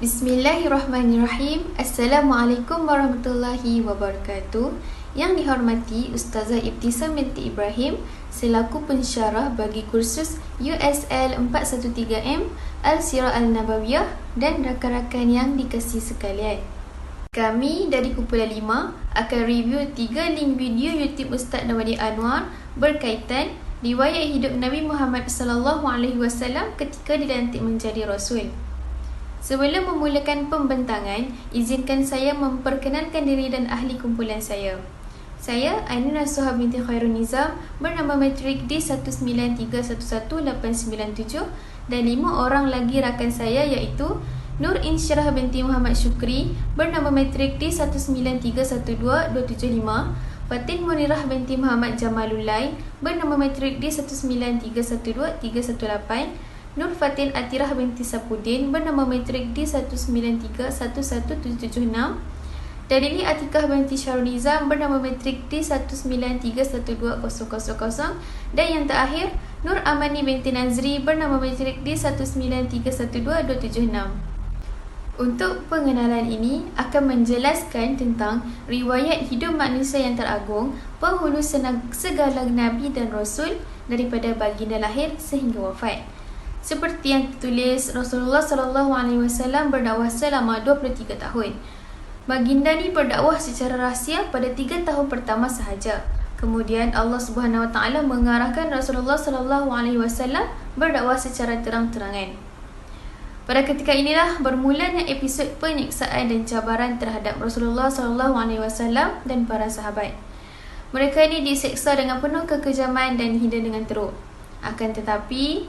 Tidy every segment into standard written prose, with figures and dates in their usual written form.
Bismillahirrahmanirrahim. Assalamualaikum warahmatullahi wabarakatuh. Yang dihormati Ustazah Ibtisam binti Ibrahim selaku pensyarah bagi kursus USL 413M Al-Sirah Al-Nabawiyah dan rakan-rakan yang dikasihi sekalian. Kami dari Kumpulan 5 akan review 3 link video YouTube Ustaz Nawadi Anwar berkaitan riwayat hidup Nabi Muhammad SAW ketika dilantik menjadi Rasul. Sebelum memulakan pembentangan, izinkan saya memperkenalkan diri dan ahli kumpulan saya. Saya Ainun Nasuha binti Khairun Nizam bernama matrik D193111897 dan 5 orang lagi rakan saya iaitu Nur Insyirah binti Muhammad Syukri bernama matrik D1931225, Fatin Munirah binti Muhammad Jamalulai bernama matrik D193123118, Nur Fatin Atirah binti Sapudin bernama matrik D193117776, Dalili Atikah binti Syarul Nizam bernama matrik D193120000, dan yang terakhir Nur Amani binti Nazri bernama matrik D1931226. Untuk pengenalan ini akan menjelaskan tentang riwayat hidup manusia yang teragung, penghulu segala Nabi dan Rasul daripada baginda lahir sehingga wafat. Seperti yang ditulis, Rasulullah SAW berdakwah selama 23 tahun. Baginda ni berdakwah secara rahsia pada 3 tahun pertama sahaja. Kemudian Allah SWT mengarahkan Rasulullah SAW berdakwah secara terang-terangan. Pada ketika inilah bermulanya episod penyiksaan dan cabaran terhadap Rasulullah SAW dan para sahabat. Mereka ini diseksa dengan penuh kekejaman dan hina dengan teruk. Akan tetapi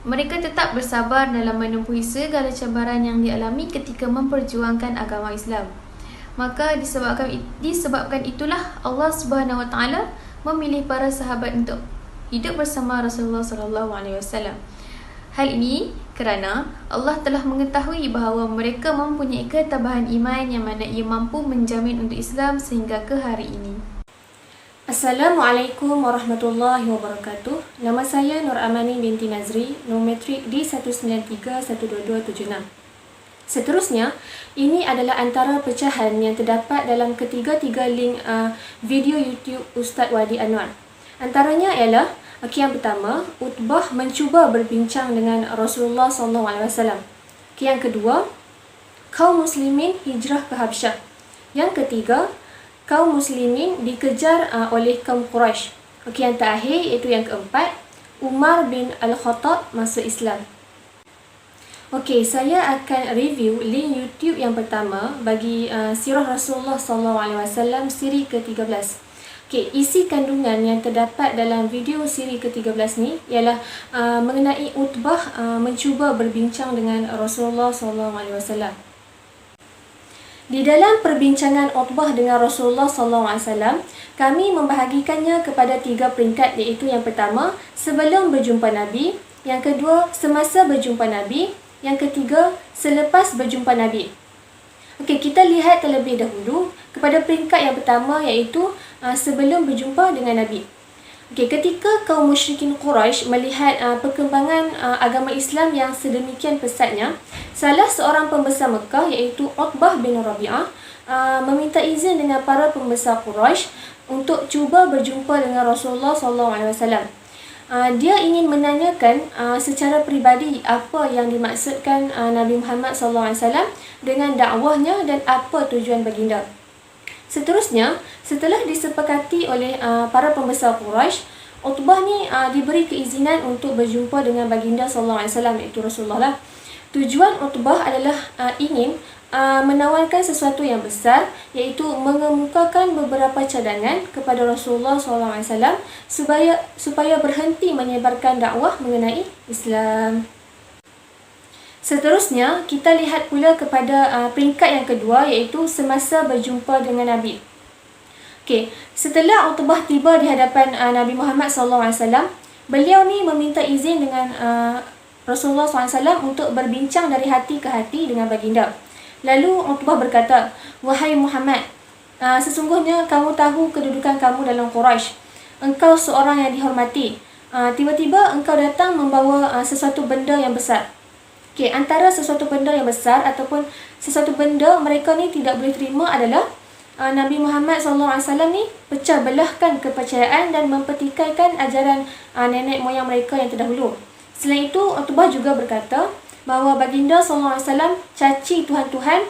mereka tetap bersabar dalam menempuhi segala cabaran yang dialami ketika memperjuangkan agama Islam. Maka disebabkan itulah Allah SWT memilih para sahabat untuk hidup bersama Rasulullah SAW. Hal ini kerana Allah telah mengetahui bahawa mereka mempunyai ketabahan iman yang mana ia mampu menjamin untuk Islam sehingga ke hari ini. Assalamualaikum warahmatullahi wabarakatuh. Nama saya Nur Amani binti Nazri, nombor matrik D1931226. Seterusnya, ini adalah antara pecahan yang terdapat dalam ketiga-tiga link video YouTube Ustaz Wadi Anwar. Antaranya ialah yang pertama, Utbah mencuba berbincang dengan Rasulullah SAW. Yang kedua, kaum muslimin hijrah ke Habsyah. Yang ketiga, kaum muslimin dikejar oleh kaum Quraisy. Yang terakhir iaitu yang keempat, Umar bin Al-Khattab masuk Islam. Saya akan review link YouTube yang pertama bagi Sirah Rasulullah SAW siri ke-13. Isi kandungan yang terdapat dalam video siri ke-13 ni ialah mengenai Utbah mencuba berbincang dengan Rasulullah SAW. Di dalam perbincangan Utbah dengan Rasulullah SAW, kami membahagikannya kepada 3 peringkat, iaitu yang pertama, sebelum berjumpa Nabi, yang kedua, semasa berjumpa Nabi, yang ketiga, selepas berjumpa Nabi. Kita lihat terlebih dahulu kepada peringkat yang pertama, iaitu sebelum berjumpa dengan Nabi. Ketika kaum musyrikin Quraisy melihat perkembangan agama Islam yang sedemikian pesatnya, salah seorang pembesar Mekah iaitu Utbah bin Rabi'ah meminta izin dengan para pembesar Quraisy untuk cuba berjumpa dengan Rasulullah SAW. Dia ingin menanyakan secara peribadi apa yang dimaksudkan Nabi Muhammad SAW dengan dakwahnya dan apa tujuan baginda. Seterusnya, setelah disepakati oleh para pembesar Quraisy, Utbah ni diberi keizinan untuk berjumpa dengan baginda SAW iaitu Rasulullah. Tujuan Utbah adalah ingin menawarkan sesuatu yang besar, iaitu mengemukakan beberapa cadangan kepada Rasulullah SAW supaya berhenti menyebarkan dakwah mengenai Islam. Seterusnya, kita lihat pula kepada peringkat yang kedua, iaitu semasa berjumpa dengan Nabi. Setelah Utbah tiba di hadapan Nabi Muhammad SAW, beliau ni meminta izin dengan Rasulullah SAW untuk berbincang dari hati ke hati dengan baginda. Lalu Utbah berkata, "Wahai Muhammad, sesungguhnya kamu tahu kedudukan kamu dalam Quraisy. Engkau seorang yang dihormati. Tiba-tiba engkau datang membawa sesuatu benda yang besar. Okey, antara sesuatu benda yang besar ataupun sesuatu benda mereka ni tidak boleh terima adalah Nabi Muhammad SAW ni pecah belahkan kepercayaan dan mempertikaikan ajaran nenek moyang mereka yang terdahulu. Selain itu, Utbah juga berkata bahawa baginda SAW caci Tuhan-Tuhan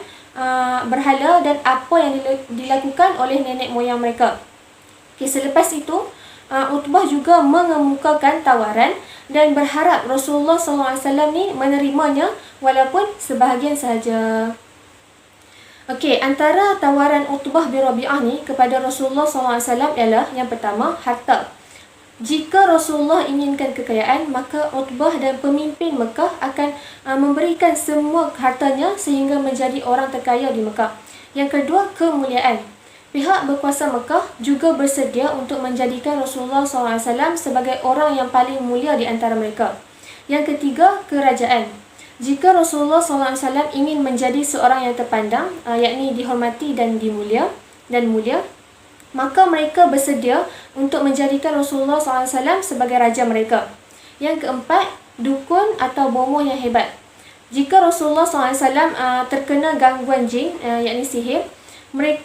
berhala dan apa yang dilakukan oleh nenek moyang mereka. Okay, selepas itu, Utbah juga mengemukakan tawaran dan berharap Rasulullah SAW ni menerimanya walaupun sebahagian sahaja. Okey, antara tawaran Utbah bin Rabi'ah ni kepada Rasulullah SAW ialah yang pertama, harta. Jika Rasulullah inginkan kekayaan, maka Utbah dan pemimpin Mekah akan memberikan semua hartanya sehingga menjadi orang terkaya di Mekah. Yang kedua, kemuliaan. Pihak berkuasa Mekah juga bersedia untuk menjadikan Rasulullah SAW sebagai orang yang paling mulia di antara mereka. Yang ketiga, kerajaan. Jika Rasulullah SAW ingin menjadi seorang yang terpandang, yakni dihormati dan mulia, maka mereka bersedia untuk menjadikan Rasulullah SAW sebagai raja mereka. Yang keempat, dukun atau bomoh yang hebat. Jika Rasulullah SAW terkena gangguan jin, yakni sihir,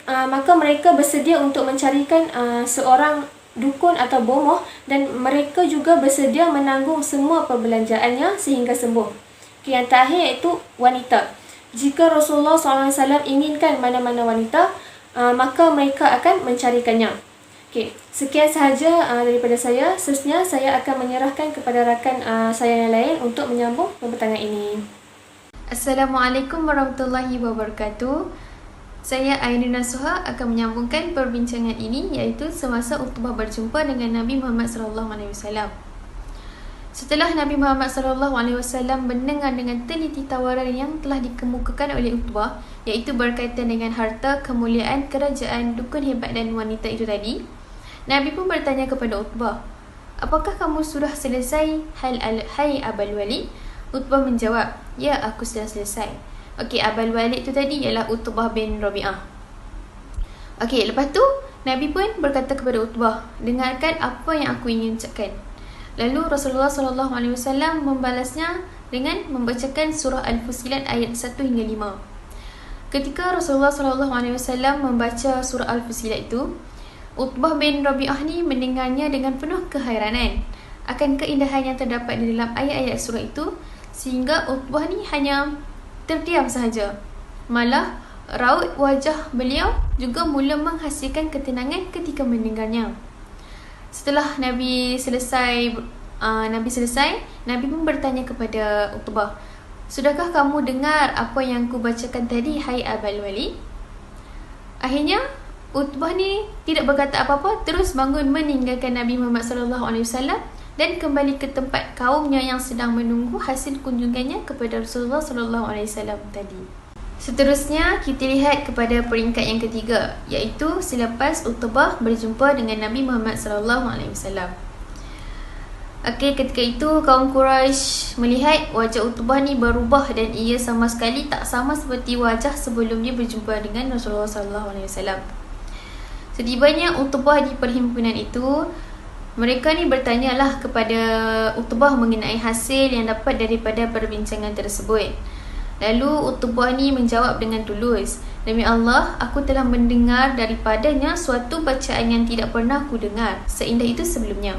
maka mereka bersedia untuk mencarikan seorang dukun atau bomoh dan mereka juga bersedia menanggung semua perbelanjaannya sehingga sembuh. Yang terakhir iaitu wanita. Jika Rasulullah SAW inginkan mana-mana wanita, maka mereka akan mencarikannya. Okey, sekian sahaja daripada saya. Seterusnya saya akan menyerahkan kepada rakan saya yang lain untuk menyambung pembentangan ini. Assalamualaikum warahmatullahi wabarakatuh. Saya Ainun Nasuha akan menyambungkan perbincangan ini, iaitu semasa Utbah berjumpa dengan Nabi Muhammad SAW. Setelah Nabi Muhammad SAW mendengar dengan teliti tawaran yang telah dikemukakan oleh Utbah, iaitu berkaitan dengan harta, kemuliaan, kerajaan, dukun hebat dan wanita itu tadi, Nabi pun bertanya kepada Utbah, "Apakah kamu sudah selesai, hai Abul Walid?" Utbah menjawab, "Ya, aku sudah selesai." Okey, Abul Walid itu tadi ialah Utbah bin Rabi'ah. Okey, lepas tu Nabi pun berkata kepada Utbah, "Dengarkan apa yang aku ingin ucapkan." Lalu Rasulullah SAW membalasnya dengan membacakan surah Al-Fusilat ayat 1 hingga 5. Ketika Rasulullah SAW membaca surah Al-Fusilat itu, Utbah bin Rabi'ah ni mendengarnya dengan penuh kehairanan akan keindahan yang terdapat di dalam ayat-ayat surah itu, sehingga Utbah ni hanya terdiam sahaja. Malah raut wajah beliau juga mula menghasilkan ketenangan ketika mendengarnya. Setelah Nabi selesai, Nabi pun bertanya kepada Utbah, "Sudahkah kamu dengar apa yang ku bacakan tadi, hai Abul Walid?" Akhirnya Utbah ni tidak berkata apa-apa, terus bangun meninggalkan Nabi Muhammad SAW dan kembali ke tempat kaumnya yang sedang menunggu hasil kunjungannya kepada Rasulullah SAW tadi. Seterusnya, kita lihat kepada peringkat yang ketiga, iaitu selepas Utbah berjumpa dengan Nabi Muhammad SAW. Okey, ketika itu kaum Quraisy melihat wajah Utbah ni berubah dan ia sama sekali tak sama seperti wajah sebelum dia berjumpa dengan Rasulullah SAW. Setibanya Utbah di perhimpunan itu, mereka ni bertanyalah kepada Utbah mengenai hasil yang dapat daripada perbincangan tersebut. Lalu Utbah ni menjawab dengan tulus, "Demi Allah, aku telah mendengar daripadanya suatu bacaan yang tidak pernah aku dengar seindah itu sebelumnya.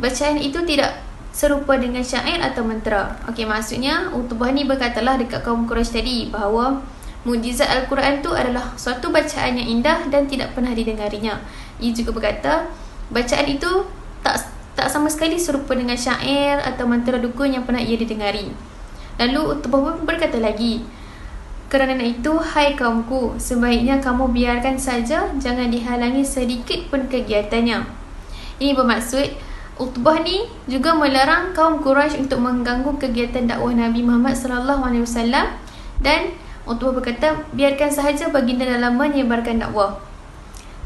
Bacaan itu tidak serupa dengan syair atau mentera." Okey, maksudnya Utbah ni berkatalah dekat kaum Quraisy tadi bahawa mukjizat Al-Quran tu adalah suatu bacaan yang indah dan tidak pernah didengarinya. Ia juga berkata bacaan itu tak sama sekali serupa dengan syair atau mentera dukun yang pernah ia didengari. Lalu Utbah pun berkata lagi, "Kerana itu, hai kaumku, sebaiknya kamu biarkan saja, jangan dihalangi sedikit pun kegiatannya." Ini bermaksud Utbah ni juga melarang kaum Quraisy untuk mengganggu kegiatan dakwah Nabi Muhammad SAW, dan Utbah berkata, "Biarkan sahaja baginda dalam menyebarkan dakwah."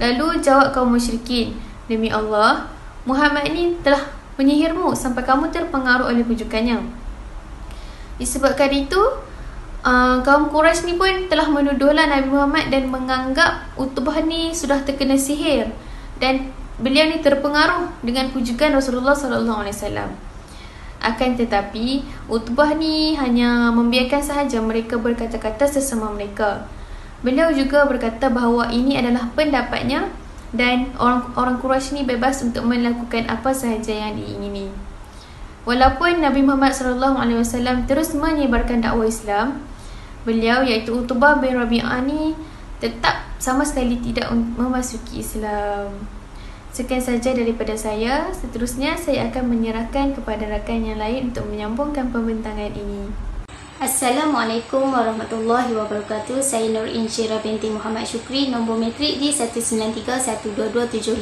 Lalu jawab kaum musyrikin, "Demi Allah, Muhammad ni telah menyihirmu sampai kamu terpengaruh oleh pujukannya." Disebabkan itu, kaum Quraisy ni pun telah menuduhlah Nabi Muhammad dan menganggap Utbah ni sudah terkena sihir dan beliau ni terpengaruh dengan pujukan Rasulullah SAW. Akan tetapi, Utbah ni hanya membiarkan sahaja mereka berkata-kata sesama mereka. Beliau juga berkata bahawa ini adalah pendapatnya dan orang Quraisy ni bebas untuk melakukan apa sahaja yang diingini. Walaupun Nabi Muhammad SAW terus menyebarkan dakwah Islam, beliau iaitu Utbah bin Rabi'ah ni tetap sama sekali tidak memasuki Islam. Sekian saja daripada saya. Seterusnya saya akan menyerahkan kepada rakan yang lain untuk menyambungkan pembentangan ini. Assalamualaikum warahmatullahi wabarakatuh. Saya Nur Insyirah binti Muhammad Syukri, nombor metrik di 193-12275.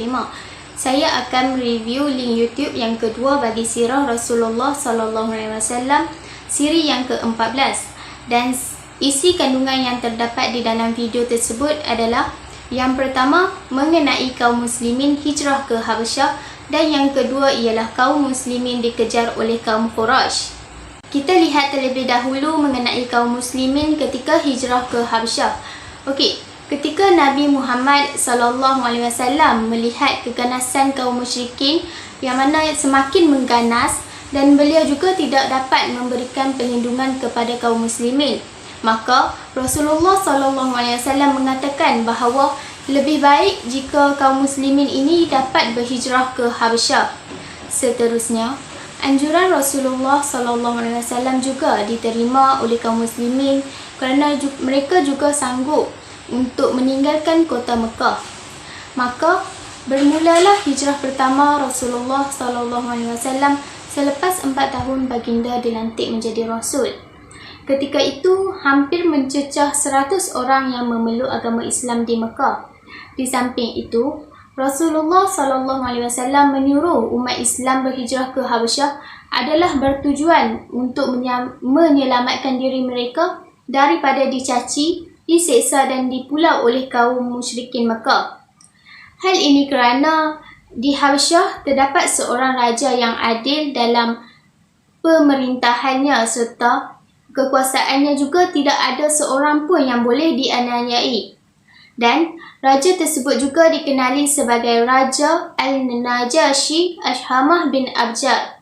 Saya akan mereview link YouTube yang kedua bagi sirah Rasulullah SAW, siri yang ke-14, dan isi kandungan yang terdapat di dalam video tersebut adalah: yang pertama, mengenai kaum muslimin hijrah ke Habasyah, dan yang kedua ialah kaum muslimin dikejar oleh kaum Quraisy. Kita lihat terlebih dahulu mengenai kaum muslimin ketika hijrah ke Habasyah. Okey, ketika Nabi Muhammad SAW melihat keganasan kaum musyrikin yang mana semakin mengganas dan beliau juga tidak dapat memberikan perlindungan kepada kaum muslimin, maka Rasulullah SAW mengatakan bahawa lebih baik jika kaum muslimin ini dapat berhijrah ke Habasyah. Seterusnya, anjuran Rasulullah SAW juga diterima oleh kaum muslimin kerana mereka juga sanggup untuk meninggalkan kota Mekah. Maka bermulalah hijrah pertama Rasulullah SAW selepas 4 tahun baginda dilantik menjadi Rasul. Ketika itu, hampir mencecah 100 orang yang memeluk agama Islam di Mekah. Di samping itu, Rasulullah SAW menyuruh umat Islam berhijrah ke Habasyah adalah bertujuan untuk menyelamatkan diri mereka daripada dicaci, diseksa dan dipulau oleh kaum musyrikin Mekah. Hal ini kerana di Habasyah terdapat seorang raja yang adil dalam pemerintahannya serta kekuasaannya juga tidak ada seorang pun yang boleh dianiayai. Dan raja tersebut juga dikenali sebagai Raja Al-Najashi Ashhamah bin Abjad.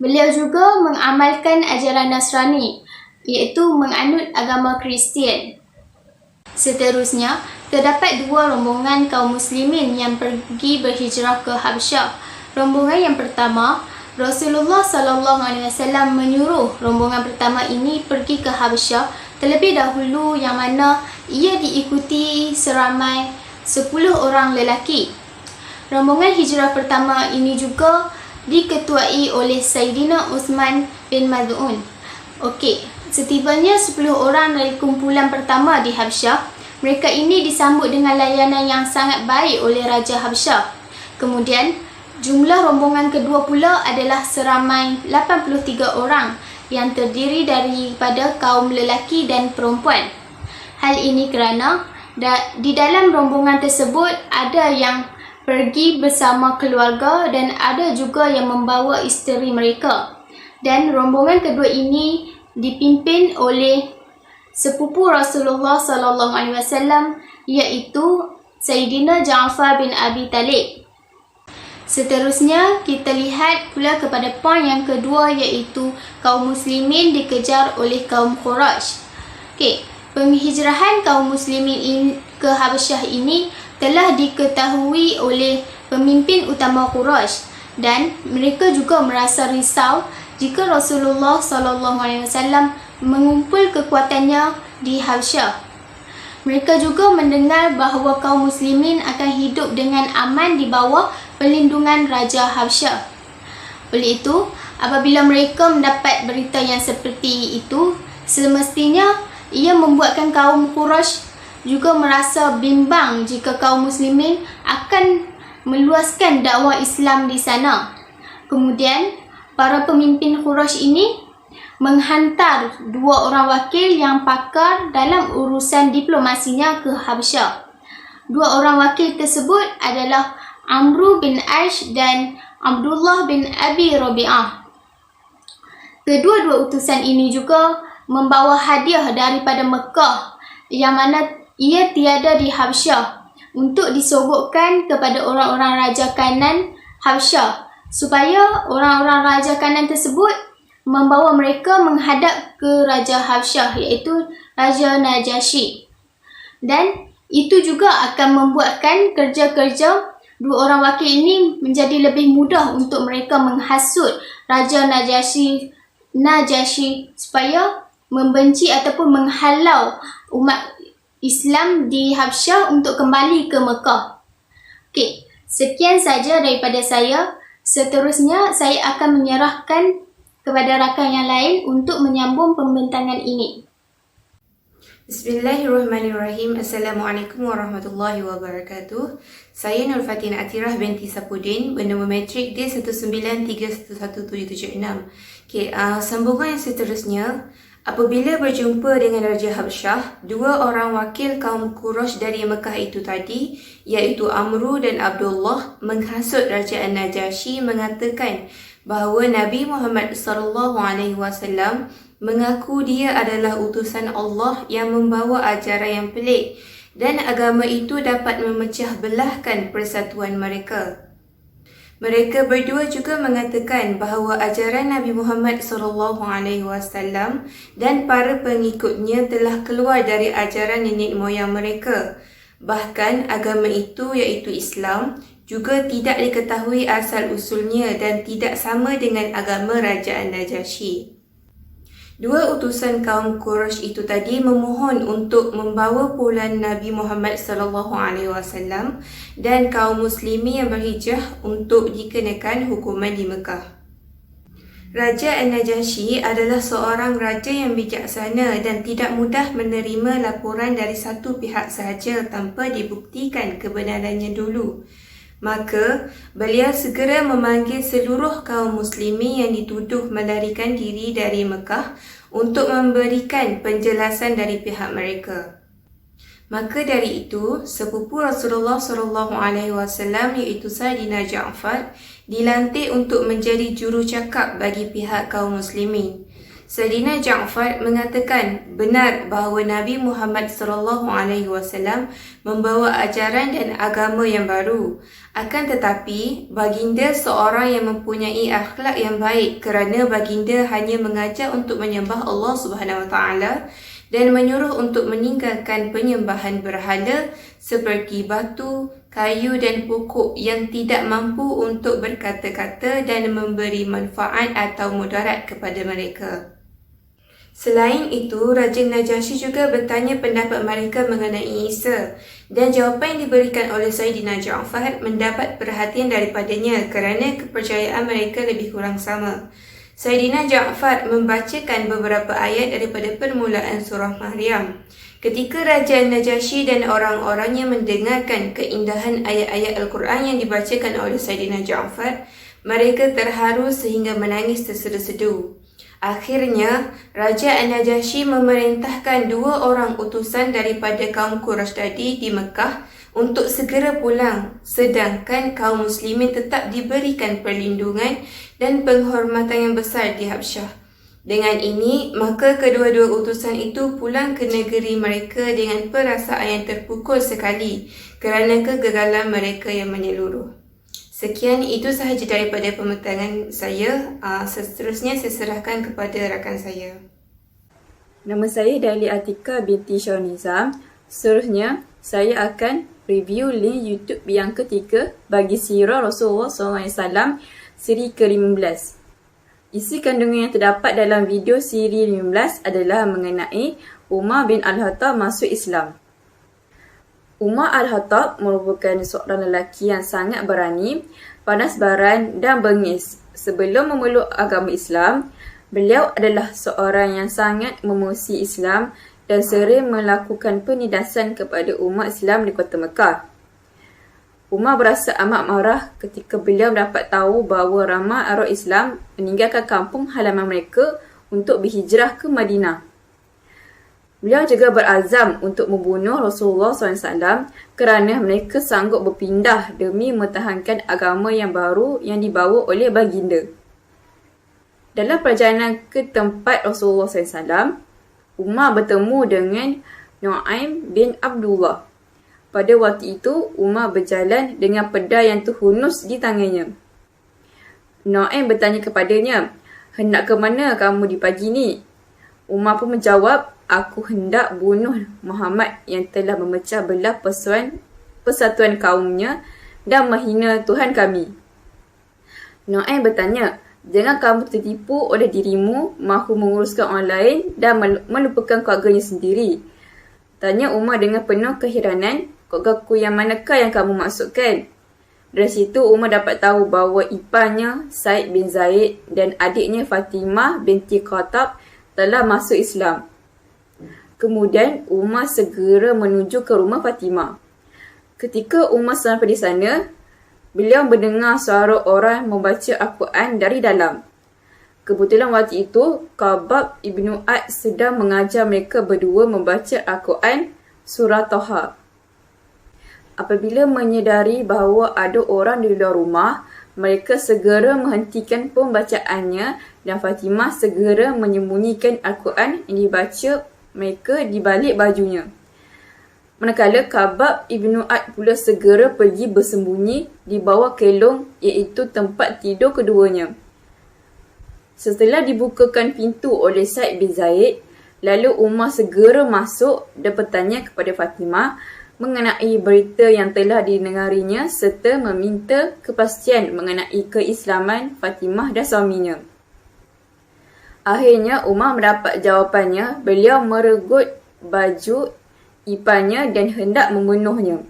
Beliau juga mengamalkan ajaran Nasrani, iaitu menganut agama Kristian. Seterusnya, terdapat 2 rombongan kaum muslimin yang pergi berhijrah ke Habasyah. Rombongan yang pertama, Rasulullah SAW menyuruh rombongan pertama ini pergi ke Habasyah terlebih dahulu, yang mana ia diikuti seramai 10 orang lelaki. Rombongan hijrah pertama ini juga diketuai oleh Sayyidina Uthman bin Mad'un. Okey, setibanya 10 orang dari kumpulan pertama di Habasyah, mereka ini disambut dengan layanan yang sangat baik oleh Raja Habasyah. Kemudian, jumlah rombongan kedua pula adalah seramai 83 orang yang terdiri daripada kaum lelaki dan perempuan. Hal ini kerana di dalam rombongan tersebut ada yang pergi bersama keluarga dan ada juga yang membawa isteri mereka. Dan rombongan kedua ini dipimpin oleh sepupu Rasulullah SAW, iaitu Sayyidina Ja'far bin Abi Talib. Seterusnya, kita lihat pula kepada poin yang kedua, iaitu kaum muslimin dikejar oleh kaum Quraisy. Okey, penghijrahan kaum muslimin ke Habasyah ini telah diketahui oleh pemimpin utama Quraisy dan mereka juga merasa risau jika Rasulullah SAW mengumpul kekuatannya di Habasyah. Mereka juga mendengar bahawa kaum muslimin akan hidup dengan aman di bawah perlindungan Raja Habasyah. Oleh itu, apabila mereka mendapat berita yang seperti itu, semestinya ia membuatkan kaum Quraisy juga merasa bimbang jika kaum muslimin akan meluaskan dakwah Islam di sana. Kemudian, para pemimpin Quraisy ini menghantar 2 orang wakil yang pakar dalam urusan diplomasinya ke Habasyah. 2 orang wakil tersebut adalah Amru bin Aish dan Abdullah bin Abi Rabi'ah. Kedua-dua utusan ini juga membawa hadiah daripada Mekah yang mana ia tiada di Habasyah untuk disogokkan kepada orang-orang Raja Kanan Habasyah supaya orang-orang Raja Kanan tersebut membawa mereka menghadap ke Raja Habsyah, iaitu Raja Najasyi. Dan itu juga akan membuatkan kerja-kerja dua orang wakil ini menjadi lebih mudah untuk mereka menghasut Raja Najasyi supaya membenci ataupun menghalau umat Islam di Habsyah untuk kembali ke Mekah. Okey, sekian saja daripada saya. Seterusnya saya akan menyerahkan kepada rakan yang lain untuk menyambung pembentangan ini. Bismillahirrahmanirrahim. Assalamualaikum warahmatullahi wabarakatuh. Saya Nur Fatina Atirah binti Sapudin bernombor matrik D193117776. Okey, sambungan yang seterusnya. Apabila berjumpa dengan Raja Habsyah, dua orang wakil kaum Quraisy dari Mekah itu tadi, iaitu Amru dan Abdullah, menghasut Raja An-Najasyi mengatakan bahawa Nabi Muhammad SAW mengaku dia adalah utusan Allah yang membawa ajaran yang pelik dan agama itu dapat memecah belahkan persatuan mereka. Mereka berdua juga mengatakan bahawa ajaran Nabi Muhammad SAW dan para pengikutnya telah keluar dari ajaran nenek moyang mereka. Bahkan agama itu, iaitu Islam, juga tidak diketahui asal-usulnya dan tidak sama dengan agama Raja An-Najasyi. Dua utusan kaum Quraisy itu tadi memohon untuk membawa pulang Nabi Muhammad SAW dan kaum muslimin yang berhijrah untuk dikenakan hukuman di Mekah. Raja An-Najasyi adalah seorang raja yang bijaksana dan tidak mudah menerima laporan dari satu pihak sahaja tanpa dibuktikan kebenarannya dulu. Maka, beliau segera memanggil seluruh kaum muslimin yang dituduh melarikan diri dari Mekah untuk memberikan penjelasan dari pihak mereka. Maka dari itu, sepupu Rasulullah SAW iaitu Sayyidina Ja'far dilantik untuk menjadi jurucakap bagi pihak kaum muslimin. Sayyidina Ja'far mengatakan benar bahawa Nabi Muhammad SAW membawa ajaran dan agama yang baru. Akan tetapi, baginda seorang yang mempunyai akhlak yang baik kerana baginda hanya mengajar untuk menyembah Allah SWT dan menyuruh untuk meninggalkan penyembahan berhala seperti batu, kayu dan pokok yang tidak mampu untuk berkata-kata dan memberi manfaat atau mudarat kepada mereka. Selain itu, Raja Najasyi juga bertanya pendapat mereka mengenai Isa dan jawapan yang diberikan oleh Sayyidina Ja'far mendapat perhatian daripadanya kerana kepercayaan mereka lebih kurang sama. Sayyidina Ja'far membacakan beberapa ayat daripada permulaan surah Maryam. Ketika Raja Najasyi dan orang-orangnya mendengarkan keindahan ayat-ayat Al-Quran yang dibacakan oleh Sayyidina Ja'far, mereka terharu sehingga menangis tersedu-sedu. Akhirnya, Raja An-Najasyi memerintahkan dua orang utusan daripada kaum Quraisy tadi di Mekah untuk segera pulang, sedangkan kaum muslimin tetap diberikan perlindungan dan penghormatan yang besar di Habsyah. Dengan ini, maka kedua-dua utusan itu pulang ke negeri mereka dengan perasaan yang terpukul sekali kerana kegagalan mereka yang menyeluruh. Sekian, itu sahaja daripada pembentangan saya. Seterusnya saya serahkan kepada rakan saya. Nama saya Dali Atika binti Syawnizam. Seterusnya, saya akan review link YouTube yang ketiga bagi sirah Rasulullah SAW siri ke-15. Isi kandungan yang terdapat dalam video siri 15 adalah mengenai Umar bin Al-Khattab masuk Islam. Umar Al-Khattab merupakan seorang lelaki yang sangat berani, panas baran dan bengis. Sebelum memeluk agama Islam, beliau adalah seorang yang sangat memusuhi Islam dan sering melakukan penindasan kepada umat Islam di kota Mekah. Umar berasa amat marah ketika beliau mendapat tahu bahawa ramai orang Islam meninggalkan kampung halaman mereka untuk berhijrah ke Madinah. Beliau juga berazam untuk membunuh Rasulullah SAW kerana mereka sanggup berpindah demi mempertahankan agama yang baru yang dibawa oleh baginda. Dalam perjalanan ke tempat Rasulullah SAW, Umar bertemu dengan Nu'aim bin Abdullah. Pada waktu itu, Umar berjalan dengan pedang yang terhunus di tangannya. Nu'aim bertanya kepadanya, hendak ke mana kamu di pagi ni? Umar pun menjawab, aku hendak bunuh Muhammad yang telah memecah belah persatuan kaumnya dan menghina Tuhan kami. Nu'aim bertanya, jangan kamu tertipu oleh dirimu mahu menguruskan orang lain dan melupakan keluarganya sendiri. Tanya Umar dengan penuh keheranan, keluargaku yang manakah yang kamu maksudkan? Dari situ Umar dapat tahu bahawa iparnya Said bin Zaid dan adiknya Fatimah binti Khattab telah masuk Islam. Kemudian Umar segera menuju ke rumah Fatimah. Ketika Umar sampai di sana, beliau mendengar suara orang membaca Al-Quran dari dalam. Kebetulan waktu itu, Khabbab ibnu Ad sedang mengajar mereka berdua membaca Al-Quran surah Taha. Apabila menyedari bahawa ada orang di luar rumah, mereka segera menghentikan pembacaannya dan Fatimah segera menyembunyikan Al-Quran yang dibaca mereka di balik bajunya. Manakala Khabbab ibnu Ad pula segera pergi bersembunyi di bawah kelong, iaitu tempat tidur keduanya. Setelah dibukakan pintu oleh Said bin Zaid, lalu Umar segera masuk dan bertanya kepada Fatimah mengenai berita yang telah didengarinya serta meminta kepastian mengenai keislaman Fatimah dan suaminya. Akhirnya Umar mendapat jawapannya. Beliau meregut baju iparnya dan hendak membunuhnya.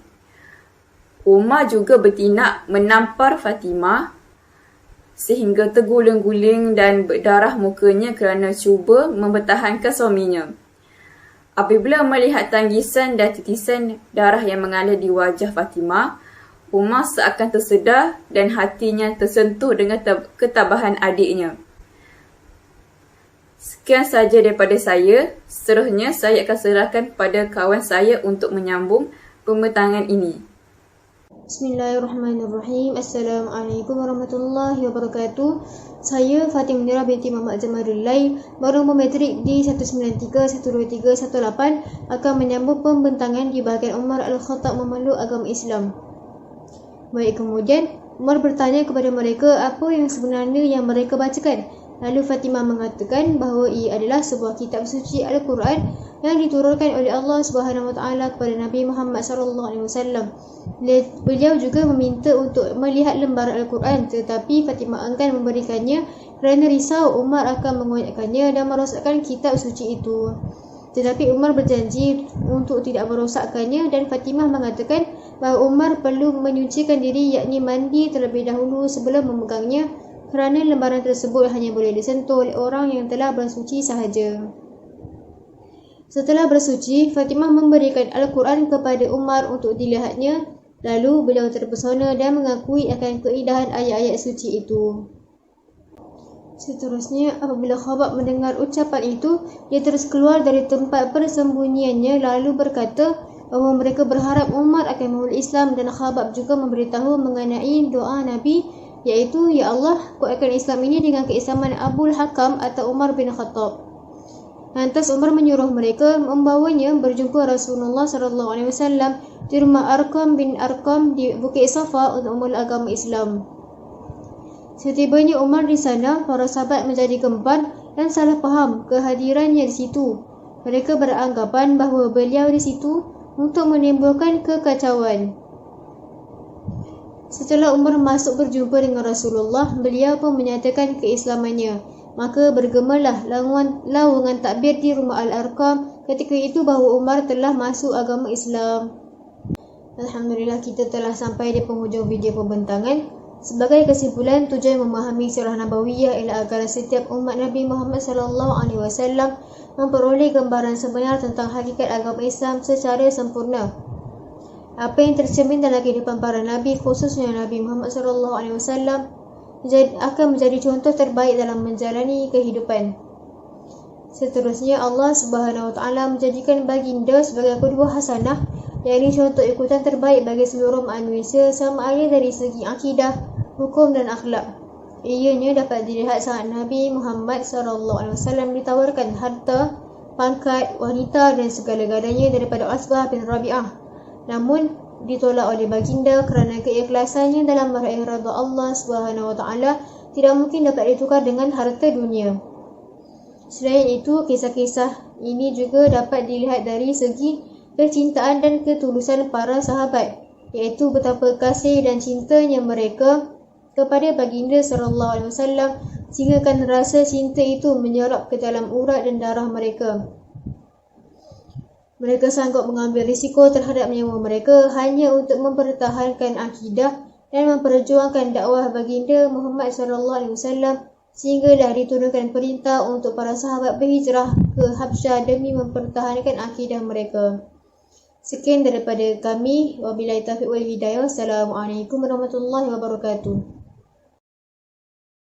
Umar juga bertindak menampar Fatimah sehingga terguling-guling dan berdarah mukanya kerana cuba mempertahankan suaminya. Apabila melihat tangisan dan titisan darah yang mengalir di wajah Fatimah, Umar seakan tersedar dan hatinya tersentuh dengan ketabahan adiknya. Sekian saja daripada saya. Seterusnya saya akan serahkan pada kawan saya untuk menyambung pembentangan ini. Bismillahirrahmanirrahim. Assalamualaikum warahmatullahi wabarakatuh. Saya Fatimah Munirah binti Muhammad Jamalullah, baru memetrik di 193-123-18, akan menyambung pembentangan di bahagian Umar Al-Khattab memeluk agama Islam. Baik, kemudian Umar bertanya kepada mereka apa yang sebenarnya yang mereka bacakan. Lalu Fatimah mengatakan bahawa ia adalah sebuah kitab suci Al-Quran yang diturunkan oleh Allah Subhanahu Wa Taala kepada Nabi Muhammad SAW. Beliau juga meminta untuk melihat lembaran Al-Quran, tetapi Fatimah enggan memberikannya kerana risau Umar akan mengoyakkannya dan merosakkan kitab suci itu. Tetapi Umar berjanji untuk tidak merosakkannya dan Fatimah mengatakan bahawa Umar perlu menyucikan diri, yakni mandi terlebih dahulu sebelum memegangnya, kerana lembaran tersebut hanya boleh disentuh oleh orang yang telah bersuci sahaja. Setelah bersuci, Fatimah memberikan Al-Quran kepada Umar untuk dilihatnya. Lalu beliau terpesona dan mengakui akan keindahan ayat-ayat suci itu. Seterusnya, apabila Khabbab mendengar ucapan itu, dia terus keluar dari tempat persembunyiannya lalu berkata bahawa mereka berharap Umar akan memeluk Islam, dan Khabbab juga memberitahu mengenai doa Nabi, iaitu, Ya Allah, kuatkan Islam ini dengan keislaman Abul Hakam atau Umar bin Khattab. Lantas Umar menyuruh mereka membawanya berjumpa Rasulullah SAW di rumah Arqam bin Arqam di Bukit Safa untuk memeluk agama Islam. Setibanya Umar di sana, para sahabat menjadi gempar dan salah faham kehadirannya di situ. Mereka beranggapan bahawa beliau di situ untuk menimbulkan kekacauan. Setelah Umar masuk berjumpa dengan Rasulullah, beliau pun menyatakan keislamannya. Maka bergemalah laungan takbir di rumah Al-Arqam ketika itu bahawa Umar telah masuk agama Islam. Alhamdulillah, kita telah sampai di penghujung video pembentangan. Sebagai kesimpulan, tujuan memahami sirah Nabawiyah ialah agar setiap umat Nabi Muhammad SAW memperoleh gambaran sebenar tentang hakikat agama Islam secara sempurna. Apa yang tercermin dalam kehidupan para Nabi, khususnya Nabi Muhammad SAW, akan menjadi contoh terbaik dalam menjalani kehidupan. Seterusnya, Allah Subhanahu Wa Taala menjadikan baginda sebagai qudwah hasanah, yakni contoh ikutan terbaik bagi seluruh manusia sama ada dari segi akidah, hukum dan akhlak. Ianya dapat dilihat saat Nabi Muhammad SAW ditawarkan harta, pangkat, wanita dan segala-galanya daripada Asbah bin Rabi'ah. Namun ditolak oleh baginda kerana keikhlasannya dalam meraih redha Allah Subhanahu Wa Taala tidak mungkin dapat ditukar dengan harta dunia. Selain itu, kisah-kisah ini juga dapat dilihat dari segi kecintaan dan ketulusan para sahabat, iaitu betapa kasih dan cintanya mereka kepada baginda sallallahu alaihi wasallam sehinggakan rasa cinta itu menyerap ke dalam urat dan darah mereka. Mereka sanggup mengambil risiko terhadap nyawa mereka hanya untuk mempertahankan akidah dan memperjuangkan dakwah baginda Muhammad sallallahu alaihi wasallam sehinggalah diturunkan perintah untuk para sahabat berhijrah ke Habsyah demi mempertahankan akidah mereka. Sekian daripada kami. Wabillahi taufiq wal hidayah. Assalamualaikum warahmatullahi wabarakatuh.